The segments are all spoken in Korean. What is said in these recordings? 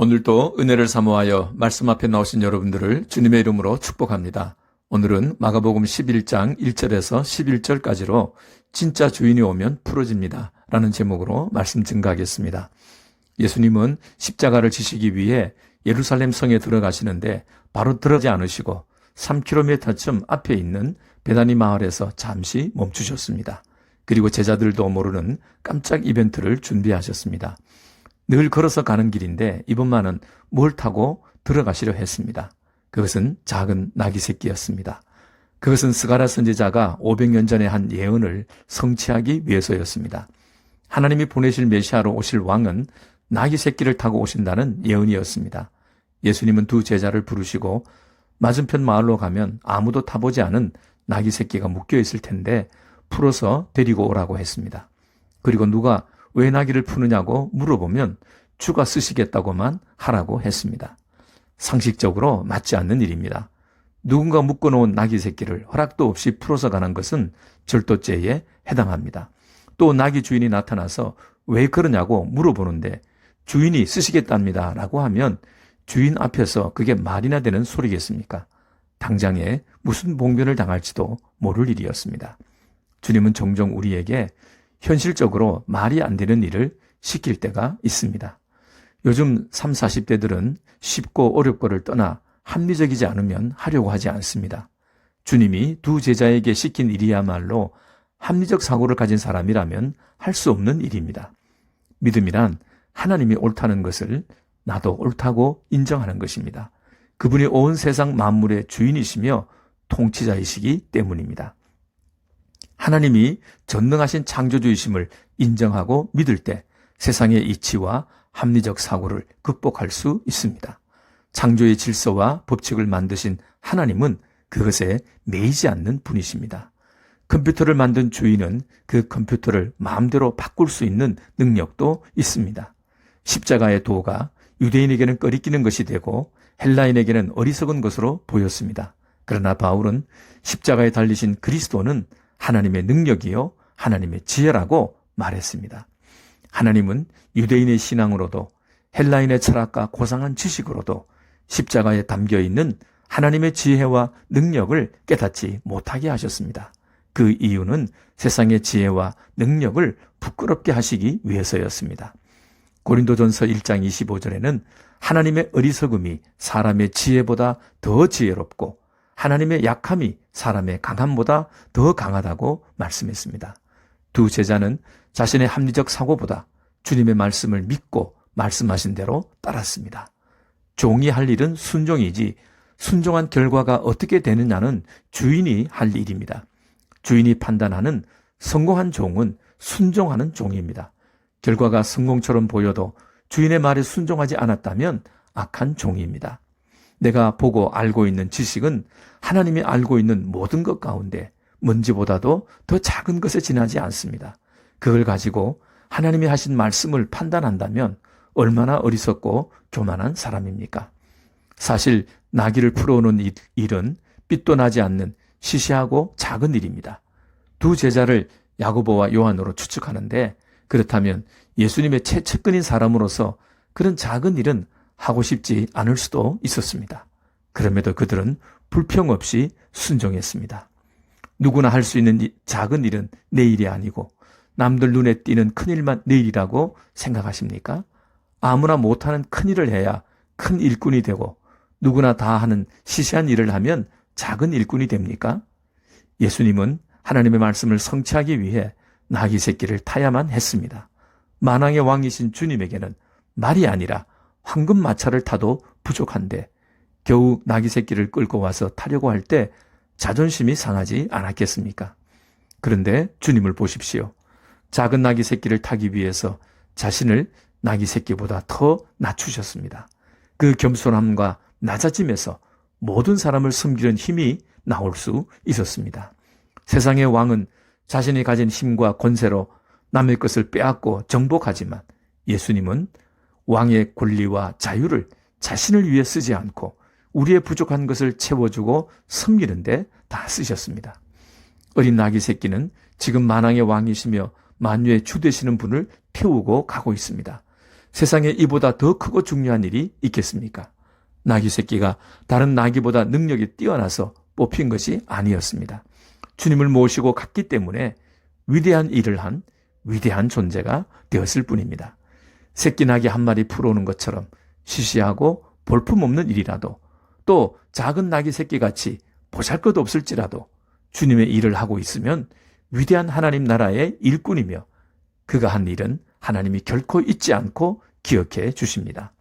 오늘도 은혜를 사모하여 말씀 앞에 나오신 여러분들을 주님의 이름으로 축복합니다. 오늘은 마가복음 11장 1절에서 11절까지로 진짜 주인이 오면 풀어집니다 라는 제목으로 말씀 증가하겠습니다. 예수님은 십자가를 지시기 위해 예루살렘 성에 들어가시는데 바로 들어가지 않으시고 3km쯤 앞에 있는 베다니 마을에서 잠시 멈추셨습니다. 그리고 제자들도 모르는 깜짝 이벤트를 준비하셨습니다. 늘 걸어서 가는 길인데 이번만은 뭘 타고 들어가시려 했습니다. 그것은 작은 나귀 새끼였습니다. 그것은 스가랴 선지자가 500년 전에 한 예언을 성취하기 위해서였습니다. 하나님이 보내실 메시아로 오실 왕은 나귀 새끼를 타고 오신다는 예언이었습니다. 예수님은 두 제자를 부르시고 맞은편 마을로 가면 아무도 타보지 않은 나귀 새끼가 묶여 있을 텐데 풀어서 데리고 오라고 했습니다. 그리고 누가 왜 나귀를 푸느냐고 물어보면 주가 쓰시겠다고만 하라고 했습니다. 상식적으로 맞지 않는 일입니다. 누군가 묶어놓은 나귀 새끼를 허락도 없이 풀어서 가는 것은 절도죄에 해당합니다. 또 나귀 주인이 나타나서 왜 그러냐고 물어보는데 주인이 쓰시겠답니다 라고 하면 주인 앞에서 그게 말이나 되는 소리겠습니까? 당장에 무슨 봉변을 당할지도 모를 일이었습니다. 주님은 종종 우리에게 현실적으로 말이 안 되는 일을 시킬 때가 있습니다. 요즘 30, 40대들은 쉽고 어렵고를 떠나 합리적이지 않으면 하려고 하지 않습니다. 주님이 두 제자에게 시킨 일이야말로 합리적 사고를 가진 사람이라면 할 수 없는 일입니다. 믿음이란 하나님이 옳다는 것을 나도 옳다고 인정하는 것입니다. 그분이 온 세상 만물의 주인이시며 통치자이시기 때문입니다. 하나님이 전능하신 창조주이심을 인정하고 믿을 때 세상의 이치와 합리적 사고를 극복할 수 있습니다. 창조의 질서와 법칙을 만드신 하나님은 그것에 매이지 않는 분이십니다. 컴퓨터를 만든 주인은 그 컴퓨터를 마음대로 바꿀 수 있는 능력도 있습니다. 십자가의 도가 유대인에게는 꺼리끼는 것이 되고 헬라인에게는 어리석은 것으로 보였습니다. 그러나 바울은 십자가에 달리신 그리스도는 하나님의 능력이요 하나님의 지혜라고 말했습니다. 하나님은 유대인의 신앙으로도 헬라인의 철학과 고상한 지식으로도 십자가에 담겨있는 하나님의 지혜와 능력을 깨닫지 못하게 하셨습니다. 그 이유는 세상의 지혜와 능력을 부끄럽게 하시기 위해서였습니다. 고린도전서 1장 25절에는 하나님의 어리석음이 사람의 지혜보다 더 지혜롭고 하나님의 약함이 사람의 강함보다 더 강하다고 말씀했습니다. 두 제자는 자신의 합리적 사고보다 주님의 말씀을 믿고 말씀하신 대로 따랐습니다. 종이 할 일은 순종이지 순종한 결과가 어떻게 되느냐는 주인이 할 일입니다. 주인이 판단하는 성공한 종은 순종하는 종입니다. 결과가 성공처럼 보여도 주인의 말에 순종하지 않았다면 악한 종입니다. 내가 보고 알고 있는 지식은 하나님이 알고 있는 모든 것 가운데 먼지보다도 더 작은 것에 지나지 않습니다. 그걸 가지고 하나님이 하신 말씀을 판단한다면 얼마나 어리석고 교만한 사람입니까? 사실 나귀를 풀어오는 일은 빛도 나지 않는 시시하고 작은 일입니다. 두 제자를 야고보와 요한으로 추측하는데 그렇다면 예수님의 최측근인 사람으로서 그런 작은 일은 하고 싶지 않을 수도 있었습니다. 그럼에도 그들은 불평 없이 순종했습니다. 누구나 할 수 있는 작은 일은 내 일이 아니고 남들 눈에 띄는 큰 일만 내 일이라고 생각하십니까? 아무나 못하는 큰 일을 해야 큰 일꾼이 되고 누구나 다 하는 시시한 일을 하면 작은 일꾼이 됩니까? 예수님은 하나님의 말씀을 성취하기 위해 나귀 새끼를 타야만 했습니다. 만왕의 왕이신 주님에게는 말이 아니라 황금 마차를 타도 부족한데 겨우 나귀 새끼를 끌고 와서 타려고 할 때 자존심이 상하지 않았겠습니까? 그런데 주님을 보십시오. 작은 나귀 새끼를 타기 위해서 자신을 나귀 새끼보다 더 낮추셨습니다. 그 겸손함과 낮아짐에서 모든 사람을 섬기는 힘이 나올 수 있었습니다. 세상의 왕은 자신이 가진 힘과 권세로 남의 것을 빼앗고 정복하지만 예수님은 왕의 권리와 자유를 자신을 위해 쓰지 않고 우리의 부족한 것을 채워주고 섬기는 데 다 쓰셨습니다. 어린 나귀 새끼는 지금 만왕의 왕이시며 만유의 주 되시는 분을 태우고 가고 있습니다. 세상에 이보다 더 크고 중요한 일이 있겠습니까? 나귀 새끼가 다른 나귀보다 능력이 뛰어나서 뽑힌 것이 아니었습니다. 주님을 모시고 갔기 때문에 위대한 일을 한 위대한 존재가 되었을 뿐입니다. 새끼 나귀 한 마리 풀어오는 것처럼 시시하고 볼품없는 일이라도, 또 작은 나귀 새끼같이 보잘것없을지라도 주님의 일을 하고 있으면 위대한 하나님 나라의 일꾼이며, 그가 한 일은 하나님이 결코 잊지 않고 기억해 주십니다.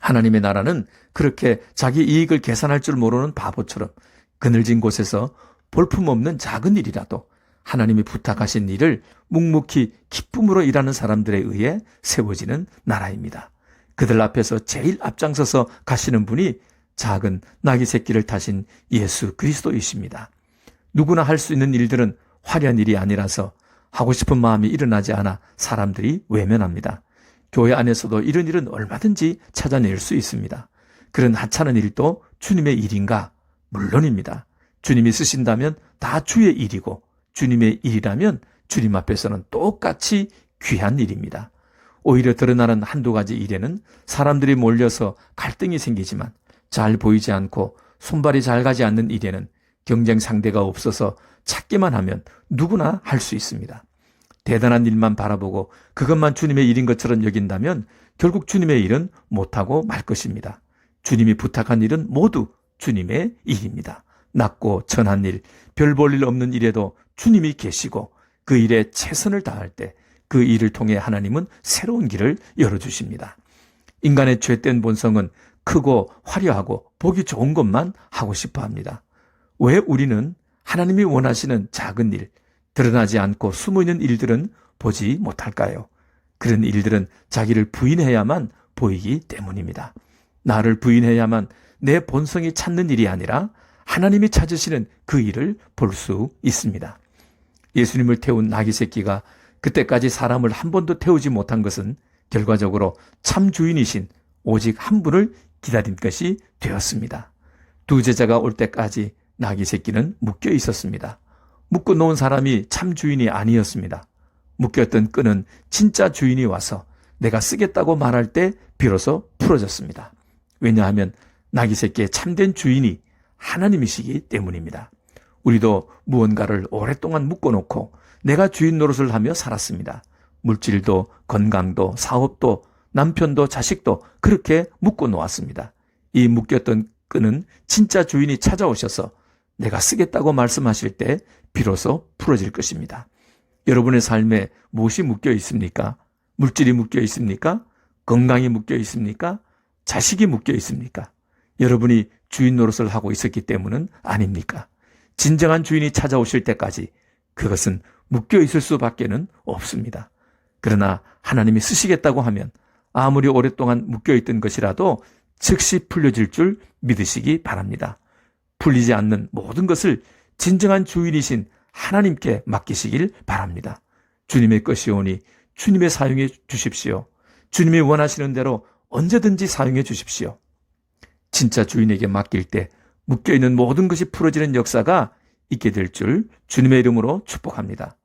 하나님의 나라는 그렇게 자기 이익을 계산할 줄 모르는 바보처럼 그늘진 곳에서 볼품없는 작은 일이라도 하나님이 부탁하신 일을 묵묵히 기쁨으로 일하는 사람들에 의해 세워지는 나라입니다. 그들 앞에서 제일 앞장서서 가시는 분이 작은 나귀 새끼를 타신 예수 그리스도이십니다. 누구나 할 수 있는 일들은 화려한 일이 아니라서 하고 싶은 마음이 일어나지 않아 사람들이 외면합니다. 교회 안에서도 이런 일은 얼마든지 찾아낼 수 있습니다. 그런 하찮은 일도 주님의 일인가? 물론입니다. 주님이 쓰신다면 다 주의 일이고, 주님의 일이라면 주님 앞에서는 똑같이 귀한 일입니다. 오히려 드러나는 한두 가지 일에는 사람들이 몰려서 갈등이 생기지만, 잘 보이지 않고 손발이 잘 가지 않는 일에는 경쟁 상대가 없어서 찾기만 하면 누구나 할 수 있습니다. 대단한 일만 바라보고 그것만 주님의 일인 것처럼 여긴다면 결국 주님의 일은 못하고 말 것입니다. 주님이 부탁한 일은 모두 주님의 일입니다. 낮고 천한 일, 별 볼 일 없는 일에도 주님이 계시고 그 일에 최선을 다할 때 그 일을 통해 하나님은 새로운 길을 열어주십니다. 인간의 죄된 본성은 크고 화려하고 보기 좋은 것만 하고 싶어 합니다. 왜 우리는 하나님이 원하시는 작은 일, 드러나지 않고 숨어있는 일들은 보지 못할까요? 그런 일들은 자기를 부인해야만 보이기 때문입니다. 나를 부인해야만 내 본성이 찾는 일이 아니라 하나님이 찾으시는 그 일을 볼 수 있습니다. 예수님을 태운 나귀 새끼가 그때까지 사람을 한 번도 태우지 못한 것은 결과적으로 참 주인이신 오직 한 분을 기다린 것이 되었습니다. 두 제자가 올 때까지 나귀 새끼는 묶여 있었습니다. 묶어 놓은 사람이 참 주인이 아니었습니다. 묶였던 끈은 진짜 주인이 와서 내가 쓰겠다고 말할 때 비로소 풀어졌습니다. 왜냐하면 나귀 새끼의 참된 주인이 하나님이시기 때문입니다. 우리도 무언가를 오랫동안 묶어놓고 내가 주인 노릇을 하며 살았습니다. 물질도 건강도 사업도 남편도 자식도 그렇게 묶어놓았습니다. 이 묶였던 끈은 진짜 주인이 찾아오셔서 내가 쓰겠다고 말씀하실 때 비로소 풀어질 것입니다. 여러분의 삶에 무엇이 묶여 있습니까? 물질이 묶여 있습니까? 건강이 묶여 있습니까? 자식이 묶여 있습니까? 여러분이 주인 노릇을 하고 있었기 때문은 아닙니까? 진정한 주인이 찾아오실 때까지 그것은 묶여 있을 수밖에는 없습니다. 그러나 하나님이 쓰시겠다고 하면 아무리 오랫동안 묶여 있던 것이라도 즉시 풀려질 줄 믿으시기 바랍니다. 풀리지 않는 모든 것을 진정한 주인이신 하나님께 맡기시길 바랍니다. 주님의 것이오니 주님의 사용해 주십시오. 주님이 원하시는 대로 언제든지 사용해 주십시오. 진짜 주인에게 맡길 때 묶여있는 모든 것이 풀어지는 역사가 있게 될 줄 주님의 이름으로 축복합니다.